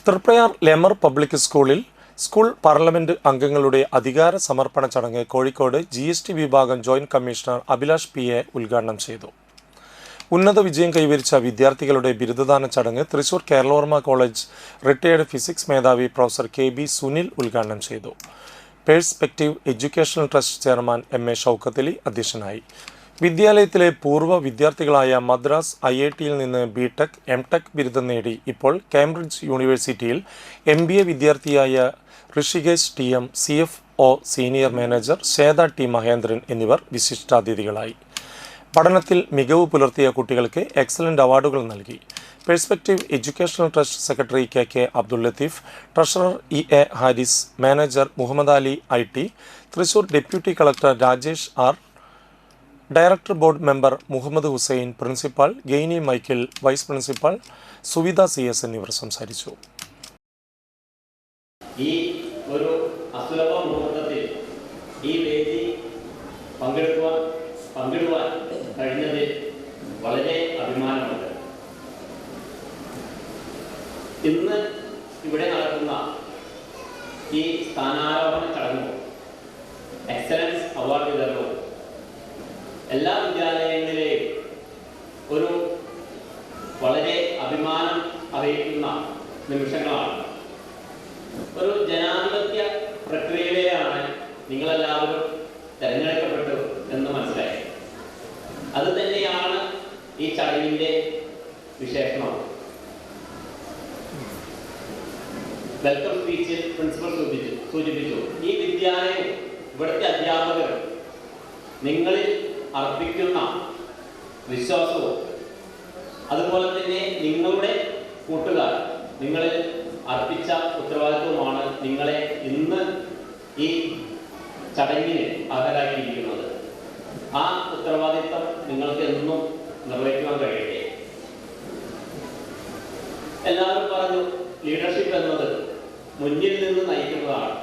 Triprayar Lemer public സ്കൂളിൽ school parliament അംഗങ്ങളുടെ അധികാര സമർപ്പണ ചടങ്ങ് കോഴിക്കോട് GST വിഭാഗം ജോയിന്റ് കമ്മീഷണർ അഭിലാഷ് PA ഉദ്ഘാടനം ചെയ്തു. ഉന്നത വിജയം കൈവരിച്ച വിദ്യാർത്ഥികളുടെ ബിരുദദാന ചടങ്ങ് Thrissur Kerala Varma college retired physics മേധാവി പ്രൊഫസർ KB സുനിൽ ഉദ്ഘാടനം ചെയ്തു. Perspective educational trust chairman MA Shoukath Ali അധ്യക്ഷനായി. വിദ്യാലയത്തിലെ പൂർവ്വ വിദ്യാർത്ഥികളായ മദ്രാസ് IITയിൽ നിന്ന് BTech, MTech ബിരുദം നേടി ഇപ്പോൾ കേംബ്രിഡ്ജ് യൂണിവേഴ്സിറ്റിയിൽ MBA വിദ്യാർത്ഥിയായ Rishikesh TM, CFO senior manager Shweta T Mahendran എന്നിവർ വിശിഷ്ടാതിഥികളായി. പഠനത്തിൽ മികവ് പുലർത്തിയ കുട്ടികൾക്ക് എക്സലന്റ് അവാർഡുകൾ നൽകി. Perspective educational trust secretary KK Abdul Latheef, treasurer EA Haris, manager Muhammad Ali IT, Thrissur deputy collector Rajesh R, director board member Muhammad Hussain, principal Gainy Michael, vice principal Suvitha CS എന്നിവർ സംസാരിച്ചു. ഈ ഒരു അസുലഭ മുഹൂർത്തത്തിൽ ഈ വേദി പങ്കിടുവാൻ കഴിഞ്ഞതിൽ വളരെ അഭിമാനമുണ്ട്. ഇന്ന് ഇവിടെ നടക്കുന്ന ഈ സ്ഥാനാരോഹണ ചടങ്ങും എക്സലൻസ് അവാർഡ് വിതരണവും എല്ലാ വിദ്യാലയങ്ങളിലെയും ഒരു വളരെ അഭിമാനം അറിയിക്കുന്ന നിമിഷങ്ങളാണ്. ഒരു ജനാധിപത്യ പ്രക്രിയയിലെയാണ് നിങ്ങളെല്ലാവരും തിരഞ്ഞെടുക്കപ്പെട്ടു എന്ന് മനസ്സിലായി. അത് തന്നെയാണ് ഈ ചടങ്ങിൻ്റെ വിശേഷണം. വെൽക്കം സ്പീച്ചിൽ പ്രിൻസിപ്പൽ സൂചിപ്പിച്ചു, ഈ വിദ്യാലയവും ഇവിടുത്തെ അധ്യാപകരും നിങ്ങളിൽ അർപ്പിക്കുന്ന വിശ്വാസവും അതുപോലെ തന്നെ നിങ്ങളുടെ കൂട്ടുകാർ നിങ്ങളിൽ അർപ്പിച്ച ഉത്തരവാദിത്വമാണ് നിങ്ങളെ ഇന്ന് ഈ ചടങ്ങിന് അർഹരാക്കിയിരിക്കുന്നത്. ആ ഉത്തരവാദിത്വം നിങ്ങൾക്ക് എന്നും നിർവഹിക്കാൻ കഴിയട്ടെ. എല്ലാവരും പറഞ്ഞു, ലീഡർഷിപ്പ് എന്നത് മുന്നിൽ നിന്ന് നയിക്കുന്നതാണ്.